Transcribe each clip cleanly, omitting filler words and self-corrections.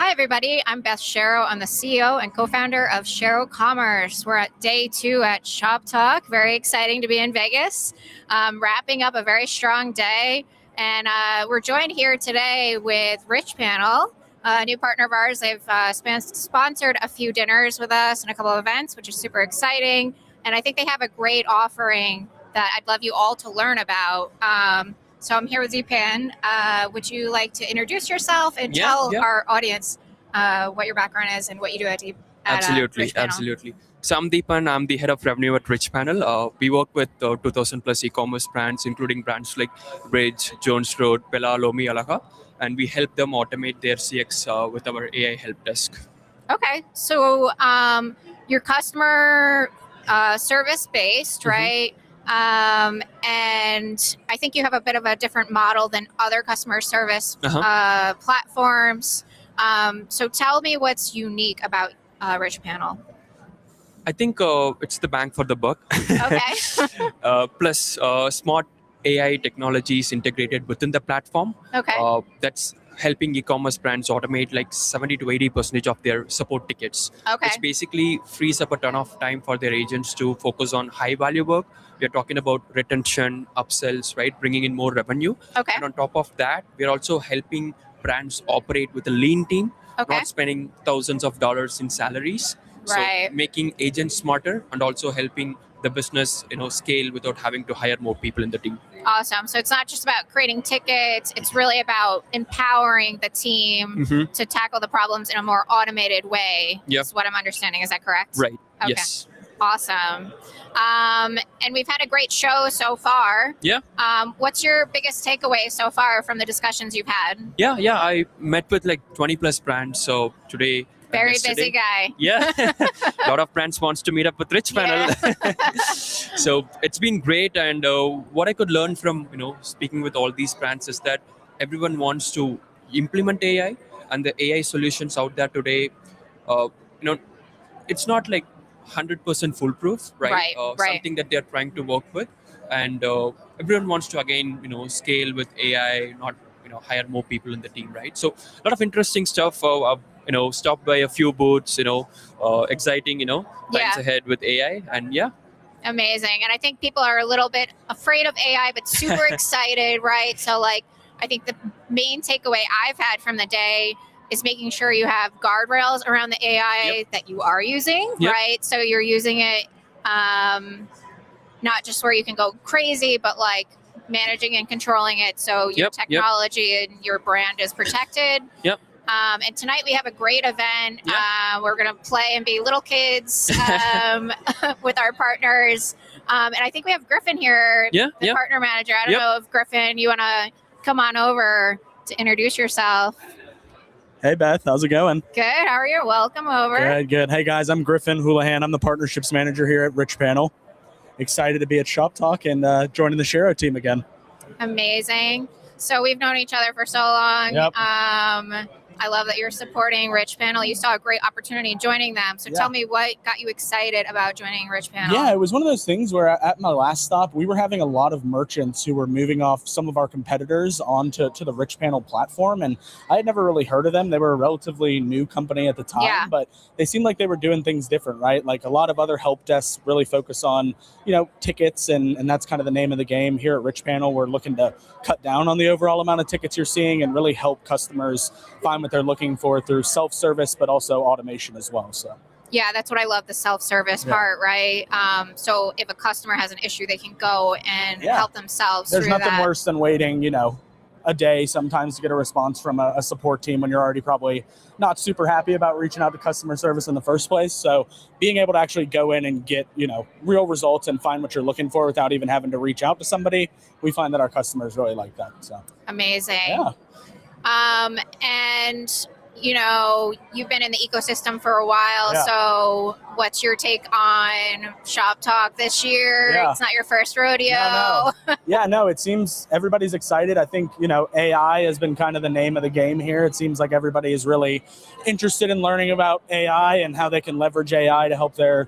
Hi, everybody. I'm Beth Shero. I'm the CEO and co-founder of Shero Commerce. We're at day 2 at ShopTalk. Very exciting to be in Vegas, wrapping up a very strong day. And we're joined here today with Richpanel, a new partner of ours. They've sponsored a few dinners with us and a couple of events, which is super exciting. And I think they have a great offering that I'd love you all to learn about. So I'm here with Zeepan. Would you like to introduce yourself and tell our audience what your background is and what you do at Absolutely. So I'm Deepan. I'm the head of revenue at Richpanel. We work with 2,000 plus e-commerce brands, including brands like Bridge, Jones Road, Pella, Lomi, Alaka, and we help them automate their CX with our AI help desk. Okay, so your customer service based, right? And I think you have a bit of a different model than other customer service platforms. So tell me what's unique about Richpanel. I think it's the bang for the buck. Okay. Plus smart AI technologies integrated within the platform. Okay. That's helping e-commerce brands automate like 70 to 80% of their support tickets. Okay. Which basically frees up a ton of time for their agents to focus on high value work. We're talking about retention, upsells, right? Bringing in more revenue. Okay. And on top of that, we're also helping brands operate with a lean team, not spending thousands of dollars in salaries. Right. So making agents smarter and also helping the business, scale without having to hire more people in the team. Awesome. So it's not just about creating tickets. It's really about empowering the team to tackle the problems in a more automated way. Yep. Is what I'm understanding. Is that correct? Right. Okay. Yes. Awesome. And we've had a great show so far. Yeah. What's your biggest takeaway so far from the discussions you've had? Yeah. I met with like 20 plus brands. So today. Very busy guy. Yeah. A lot of brands wants to meet up with Richpanel. Yeah. So it's been great. And what I could learn from, speaking with all these brands is that everyone wants to implement AI, and the AI solutions out there today, it's not like 100% foolproof, right? Right. Something that they're trying to work with. And everyone wants to, again, scale with AI, not, hire more people in the team, right? So a lot of interesting stuff. Stopped by a few booths, exciting, times ahead with AI, and Amazing. And I think people are a little bit afraid of AI, but super excited, right? So I think the main takeaway I've had from the day is making sure you have guardrails around the AI that you are using, right? So you're using it not just where you can go crazy, but managing and controlling it so your technology and your brand is protected. And tonight we have a great event. We're going to play and be little kids with our partners. And I think we have Griffin here, the partner manager. I don't know if Griffin, you want to come on over to introduce yourself. Hey, Beth. How's it going? Good. How are you? Welcome over. Good. Hey, guys. I'm Griffin Houlihan. I'm the partnerships manager here at Richpanel. Excited to be at ShopTalk and joining the Shero team again. Amazing. So we've known each other for so long. I love that you're supporting Richpanel. You saw a great opportunity in joining them. So tell me what got you excited about joining Richpanel. Yeah, it was one of those things where at my last stop, we were having a lot of merchants who were moving off some of our competitors onto the Richpanel platform. And I had never really heard of them. They were a relatively new company at the time, but they seemed like they were doing things different, right? Like a lot of other help desks really focus on, tickets, and that's kind of the name of the game. Here at Richpanel, we're looking to cut down on the overall amount of tickets you're seeing and really help customers find what they're looking for through self-service, but also automation as well. So yeah, that's what I love, the self-service part, right? So if a customer has an issue, they can go and help themselves. There's nothing worse than waiting, a day sometimes to get a response from a support team when you're already probably not super happy about reaching out to customer service in the first place. So being able to actually go in and get, real results and find what you're looking for without even having to reach out to somebody, we find that our customers really like that. So amazing. Yeah. And you've been in the ecosystem for a while. So what's your take on ShopTalk this year? It's not your first rodeo. No. It seems everybody's excited. I think, AI has been kind of the name of the game here. It seems like everybody is really interested in learning about AI and how they can leverage AI to help their,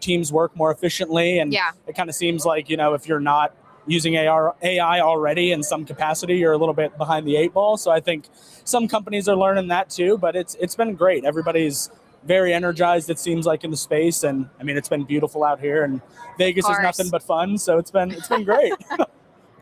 teams work more efficiently. And it kind of seems like, if you're not using AI already in some capacity, you're a little bit behind the 8 ball. So I think some companies are learning that too, but it's been great. Everybody's very energized, it seems like, in the space. And I mean, it's been beautiful out here, and Vegas is nothing but fun. So it's been great.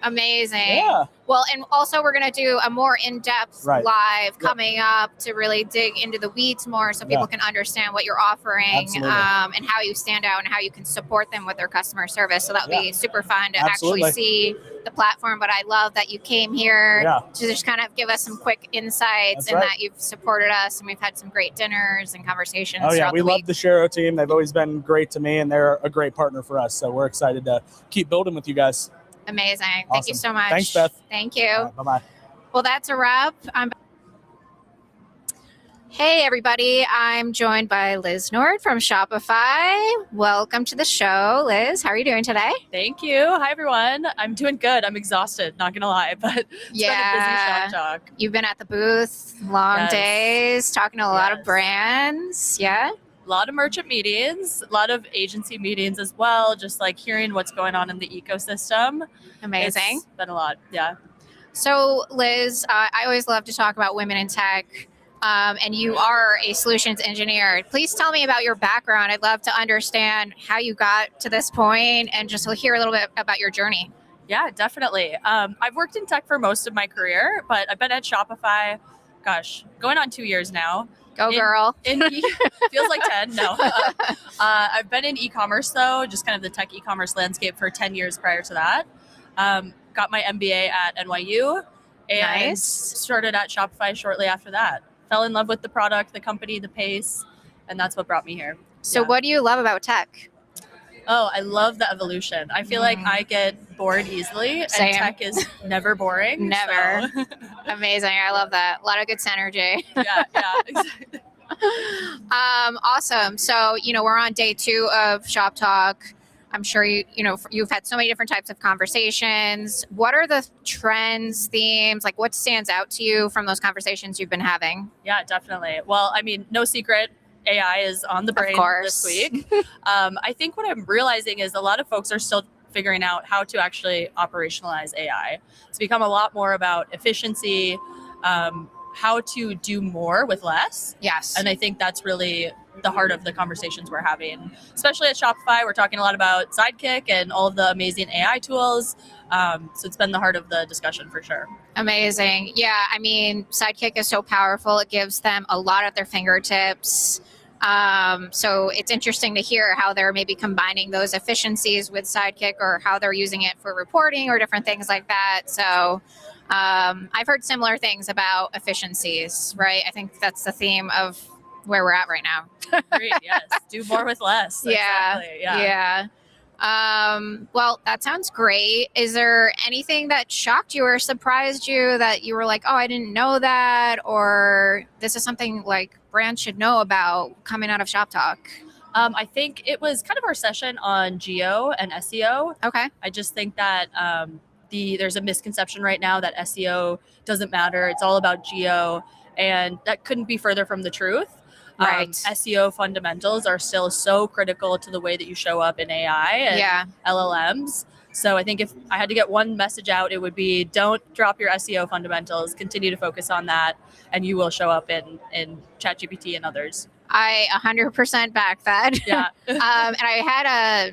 Amazing. Yeah. Well, and also we're going to do a more in-depth live coming up to really dig into the weeds more so people can understand what you're offering and how you stand out and how you can support them with their customer service. So that would be super fun to actually see the platform. But I love that you came here to just kind of give us some quick insights and that you've supported us, and we've had some great dinners and conversations. Oh, yeah. We love the Shero team. They've always been great to me, and they're a great partner for us. So we're excited to keep building with you guys. Amazing. Awesome. Thank you so much. Thanks, Beth. Thank you. Bye-bye. Well, that's a wrap. Hey, everybody. I'm joined by Liz Nord from Shopify. Welcome to the show, Liz. How are you doing today? Thank you. Hi, everyone. I'm doing good. I'm exhausted, not going to lie, but it's been a busy shop talk. You've been at the booth, long days, talking to a lot of brands. Yeah. A lot of merchant meetings, a lot of agency meetings as well, just like hearing what's going on in the ecosystem. Amazing. It's been a lot, yeah. So, Liz, I always love to talk about women in tech, and you are a solutions engineer. Please tell me about your background. I'd love to understand how you got to this point and just hear a little bit about your journey. Yeah, definitely. I've worked in tech for most of my career, but I've been at Shopify, going on 2 years now. Go girl. Feels like 10. No. I've been in e-commerce, though, just kind of the tech e-commerce landscape for 10 years prior to that. Got my MBA at NYU and started at Shopify shortly after that. Fell in love with the product, the company, the pace, and that's what brought me here. So what do you love about tech? Oh, I love the evolution. I feel like I get bored easily, and tech is never boring. Never. So. Amazing. I love that. A lot of good synergy. Yeah, exactly. Awesome. So, we're on day 2 of Shop Talk. I'm sure you've had so many different types of conversations. What are the trends, themes, like what stands out to you from those conversations you've been having? Yeah, definitely. Well, I mean, no secret, AI is on the brain this week. I think what I'm realizing is a lot of folks are still figuring out how to actually operationalize AI. It's become a lot more about efficiency, how to do more with less. Yes. And I think that's really the heart of the conversations we're having, especially at Shopify. We're talking a lot about Sidekick and all of the amazing AI tools. So it's been the heart of the discussion for sure. Amazing. Yeah, I mean, Sidekick is so powerful. It gives them a lot at their fingertips. So it's interesting to hear how they're maybe combining those efficiencies with Sidekick, or how they're using it for reporting or different things like that. So I've heard similar things about efficiencies, right? I think that's the theme of where we're at right now. Great, yes. Do more with less. Yeah. Exactly. Yeah. Well, that sounds great. Is there anything that shocked you or surprised you that you were like, oh, I didn't know that, or this is something like brands should know about coming out of Shop Talk? I think it was kind of our session on geo and SEO. Okay. I just think that there's a misconception right now that SEO doesn't matter. It's all about geo, and that couldn't be further from the truth. Right. SEO fundamentals are still so critical to the way that you show up in AI and LLMs. So I think if I had to get one message out, it would be don't drop your SEO fundamentals. Continue to focus on that, and you will show up in ChatGPT and others. I 100% back that. Yeah. And I had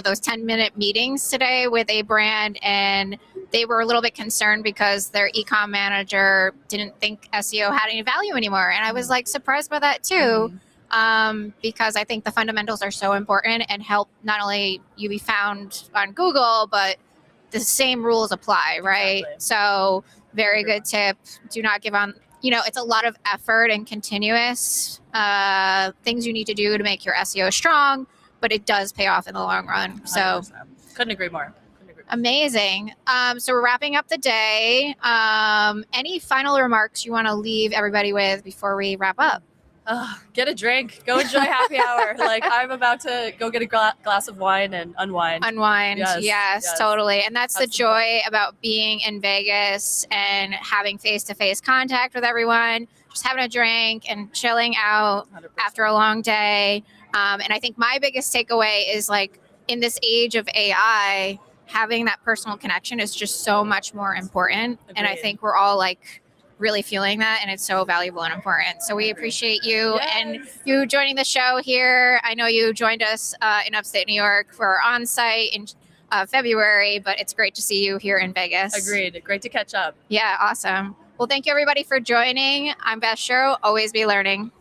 those 10-minute meetings today with a brand, and they were a little bit concerned because their e-com manager didn't think SEO had any value anymore. And I was like surprised by that too, because I think the fundamentals are so important and help not only you be found on Google, but the same rules apply, right? Exactly. So very good tip. Do not give on. It's a lot of effort and continuous things you need to do to make your SEO strong, but it does pay off in the long run. So 100%. Couldn't agree more. Amazing. So we're wrapping up the day. Any final remarks you want to leave everybody with before we wrap up? Get a drink. Go enjoy happy hour. Like, I'm about to go get a glass of wine and unwind. Yes, totally. And that's the joy about being in Vegas and having face-to-face contact with everyone, just having a drink and chilling out 100%. after a long day. And I think my biggest takeaway is, like, in this age of AI, having that personal connection is just so much more important. And I Agreed. think we're all like really feeling that, and it's so valuable and important. So we appreciate you and you joining the show here. I know you joined us in upstate New York for our on-site in February, but it's great to see you here in Vegas. Agreed. Great to catch up. Yeah, awesome. Well, thank you everybody for joining. I'm Beth Shero. Always be learning.